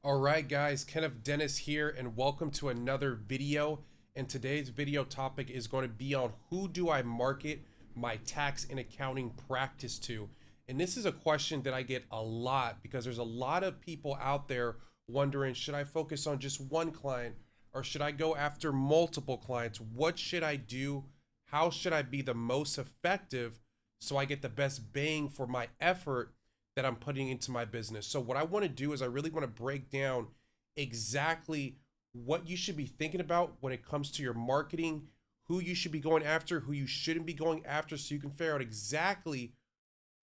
All right, guys, Kenneth Dennis here, and welcome to another video. And today's video topic is going to be on who do I market my tax and accounting practice to? And this is a question that I get a lot because there's a lot of people out there wondering, should I focus on just one client or should I go after multiple clients? What should I do? How should I be the most effective so I get the best bang for my effort that I'm putting into my business? So what I want to do is I really want to break down exactly what you should be thinking about when it comes to your marketing, who you should be going after, who you shouldn't be going after, so you can figure out exactly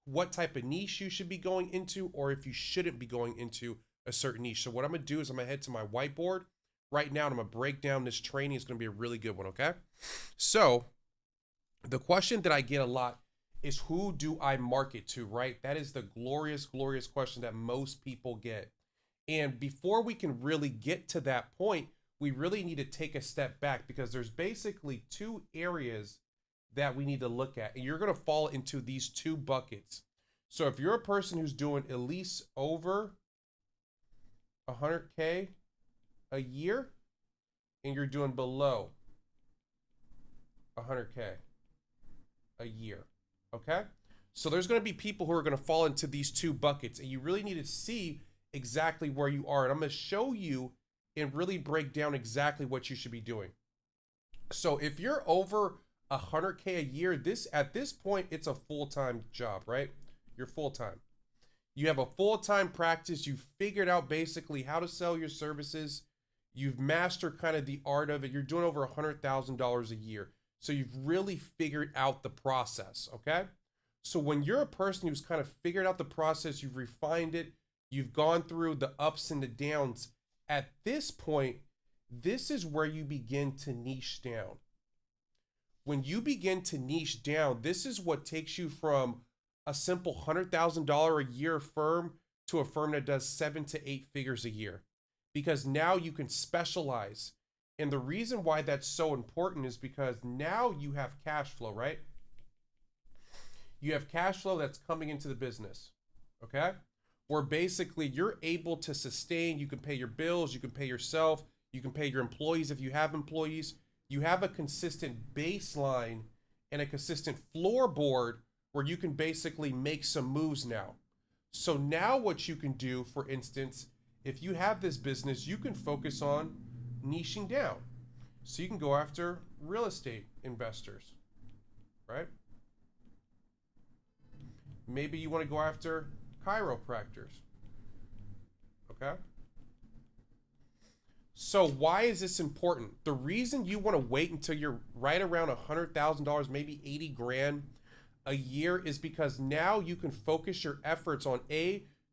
what type of niche you should be going into or if you shouldn't be going into a certain niche. So what I'm going to do is I'm going to head to my whiteboard right now and I'm going to break down this training. It's going to be a really good one, okay? So the question that I get a lot is who do I market to, right? That is the glorious, glorious question that most people get. And before we can really get to that point, we really need to take a step back because there's basically two areas that we need to look at. And you're going to fall into these two buckets. So if you're a person who's doing at least over 100K a year and you're doing below 100K a year, okay? So there's going to be people who are going to fall into these two buckets, and you really need to see exactly where you are. And I'm going to show you and really break down exactly what you should be doing. So if you're over 100K a year, at this point, it's a full-time job, right? You're full-time. You have a full-time practice. You've figured out basically how to sell your services. You've mastered kind of the art of it. You're doing over $100,000 a year. So you've really figured out the process, okay? So when you're a person who's kind of figured out the process, you've refined it, you've gone through the ups and the downs, at this point, this is where you begin to niche down. When you begin to niche down, this is what takes you from a simple $100,000 a year firm to a firm that does 7 to 8 figures a year. Because now you can specialize. And the reason why that's so important is because now you have cash flow, right? You have cash flow that's coming into the business, okay? Where basically you're able to sustain, you can pay your bills, you can pay yourself, you can pay your employees if you have employees. You have a consistent baseline and a consistent floorboard where you can basically make some moves now. So now what you can do, for instance, if you have this business, you can focus on niching down. So you can go after real estate investors, right? Maybe you want to go after chiropractors, okay? So why is this important? The reason you want to wait until you're right around $100,000, maybe 80 grand a year is because now you can focus your efforts on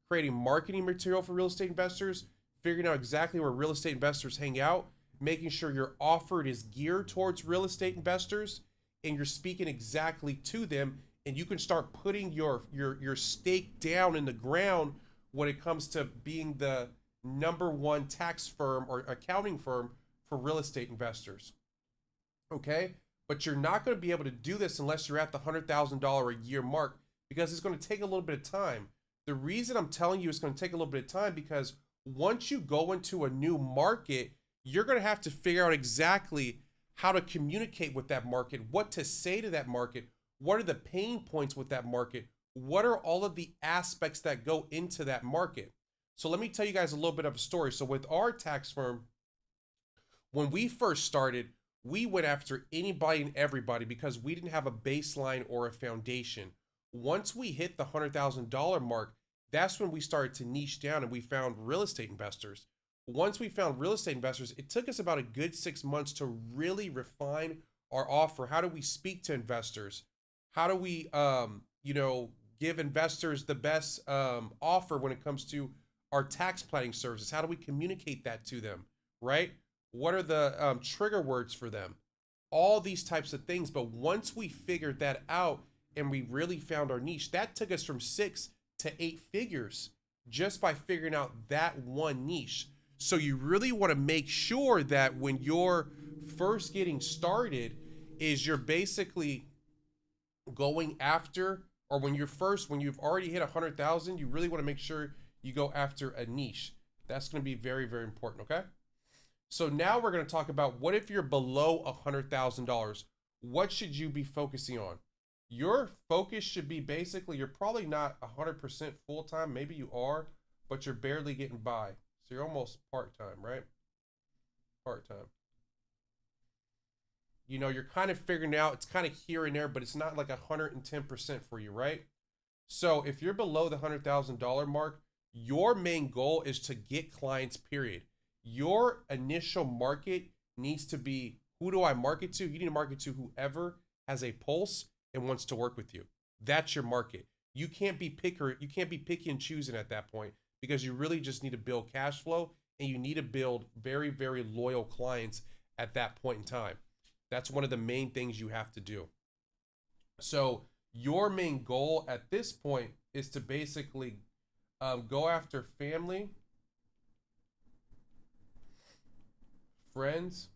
creating marketing material for real estate investors, figuring out exactly where real estate investors hang out, making sure your offer is geared towards real estate investors, and you're speaking exactly to them, and you can start putting your stake down in the ground when it comes to being the #1 tax firm or accounting firm for real estate investors. Okay? But you're not going to be able to do this unless you're at the $100,000 a year mark because it's going to take a little bit of time. The reason I'm telling you it's going to take a little bit of time because once you go into a new market, you're going to have to figure out exactly how to communicate with that market, what to say to that market, what are the pain points with that market, what are all of the aspects that go into that market. So let me tell you guys a little bit of a story. So with our tax firm, when we first started, we went after anybody and everybody because we didn't have a baseline or a foundation. Once we hit the $100,000 mark, that's when we started to niche down and we found real estate investors. Once we found real estate investors, it took us about a good 6 months to really refine our offer. How do we speak to investors? How do we, give investors the best offer when it comes to our tax planning services? How do we communicate that to them, right? What are the trigger words for them? All these types of things. But once we figured that out and we really found our niche, that took us from 6 to 8 figures just by figuring out that one niche. So you really want to make sure that when you're first getting started is you're basically going after, or when you've already hit 100,000, you really want to make sure you go after a niche. That's going to be very, very important, okay? So now we're going to talk about what if you're below $100,000? What should you be focusing on? Your focus should be basically, you're probably not 100% full-time. Maybe you are, but you're barely getting by. So you're almost part-time, right? Part-time. You know, you're kind of figuring out, it's kind of here and there, but it's not like 110% for you, right? So if you're below the $100,000 mark, your main goal is to get clients, period. Your initial market needs to be, who do I market to? You need to market to whoever has a pulse and wants to work with you. That's your market. You can't be picky and choosing at that point, because you really just need to build cash flow, and you need to build very, very loyal clients at that point in time. That's one of the main things you have to do. So your main goal at this point is to basically go after family, friends,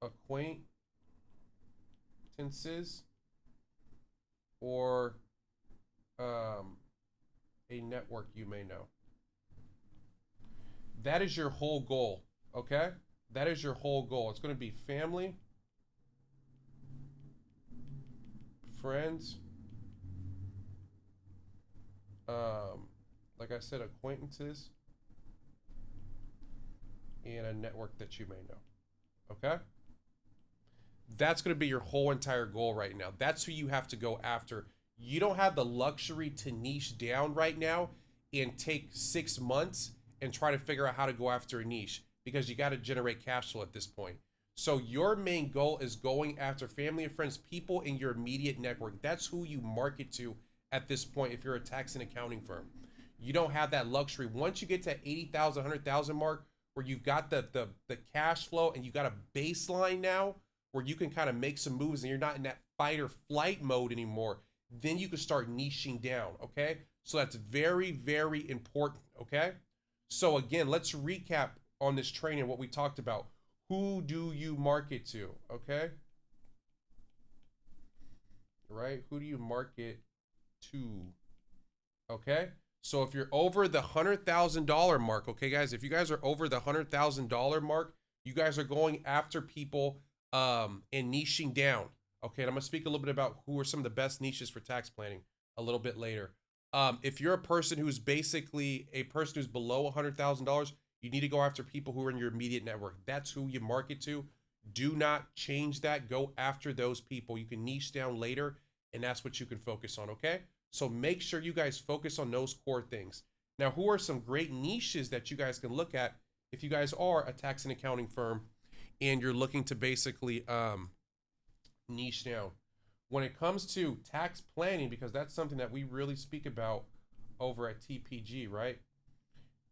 acquaintances, or a network you may know. That is your whole goal, okay? That is your whole goal. It's going to be family, friends, like I said, acquaintances, and a network that you may know, okay? That's going to be your whole entire goal right now. That's who you have to go after. You don't have the luxury to niche down right now and take 6 months and try to figure out how to go after a niche, because you got to generate cash flow at this point. So your main goal is going after family and friends, people in your immediate network. That's who you market to at this point if you're a tax and accounting firm. You don't have that luxury. Once you get to 80,000, 100,000 mark, where you've got the cash flow and you got a baseline now where you can kind of make some moves and you're not in that fight or flight mode anymore, then you can start niching down, okay? So that's very, very important, okay? So again, let's recap on this training what we talked about. Who do you market to, okay? Right? Who do you market to? Okay? So if you're over the $100,000 mark, okay, guys, if you guys are over the $100,000 mark, you guys are going after people and niching down. Okay, and I'm gonna speak a little bit about who are some of the best niches for tax planning a little bit later. If you're a person who's basically a person who's below $100,000, you need to go after people who are in your immediate network. That's who you market to. Do not change that. Go after those people. You can niche down later, and that's what you can focus on, okay? So make sure you guys focus on those core things. Now, who are some great niches that you guys can look at if you guys are a tax and accounting firm and you're looking to basically niche down? When it comes to tax planning, because that's something that we really speak about over at TPG, right?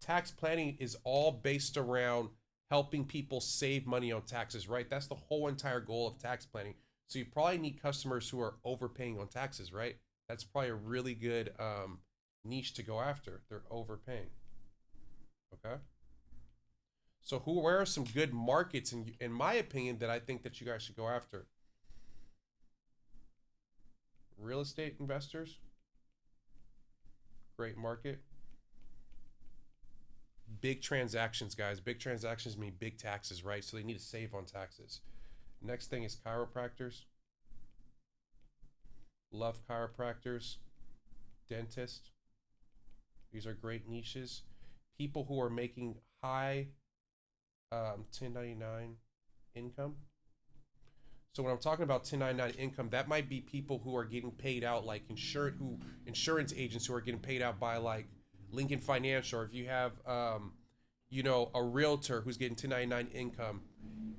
Tax planning is all based around helping people save money on taxes, right? That's the whole entire goal of tax planning. So you probably need customers who are overpaying on taxes, right? That's probably a really good niche to go after. They're overpaying, okay? So where are some good markets, in my opinion, that I think that you guys should go after? Real estate investors, great market. Big transactions, guys. Big transactions mean big taxes, right? So they need to save on taxes. Next thing is chiropractors. Love chiropractors. Dentists. These are great niches. People who are making high 1099 income. So when I'm talking about 1099 income, that might be people who are getting paid out, like insurance agents who are getting paid out by like Lincoln Financial, or if you have a realtor who's getting 1099 income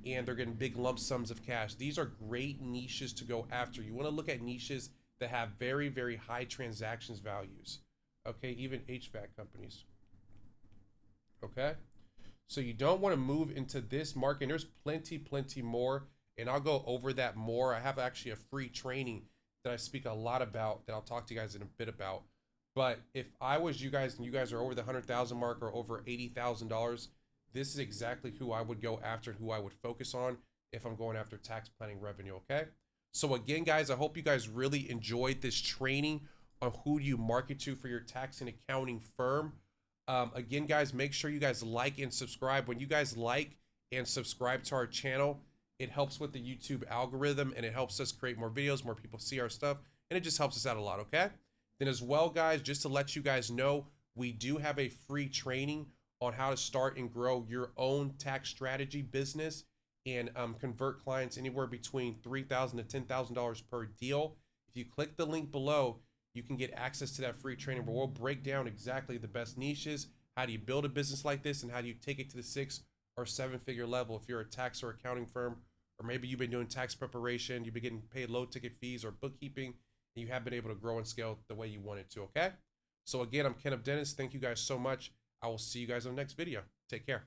and they're getting big lump sums of cash. These are great niches to go after. You want to look at niches that have very, very high transactions values. Okay, even HVAC companies. Okay, so you don't want to move into this market. And there's plenty more, and I'll go over that more. I have actually a free training that I speak a lot about that I'll talk to you guys in a bit about. But if I was you guys and you guys are over the 100,000 mark or over $80,000, this is exactly who I would go after and who I would focus on if I'm going after tax planning revenue, okay? So again, guys, I hope you guys really enjoyed this training on who do you market to for your tax and accounting firm. Again, guys, make sure you guys like and subscribe. When you guys like and subscribe to our channel, it helps with the YouTube algorithm and it helps us create more videos, more people see our stuff, and it just helps us out a lot, okay? Then as well, guys, just to let you guys know, we do have a free training on how to start and grow your own tax strategy business and convert clients anywhere between $3,000 to $10,000 per deal. If you click the link below, you can get access to that free training where we'll break down exactly the best niches, how do you build a business like this, and how do you take it to the 6 or 7 figure level if you're a tax or accounting firm, or maybe you've been doing tax preparation, you've been getting paid low ticket fees or bookkeeping, and you have been able to grow and scale the way you wanted to, okay? So again, I'm Kenneth Dennis. Thank you guys so much. I will see you guys on the next video. Take care.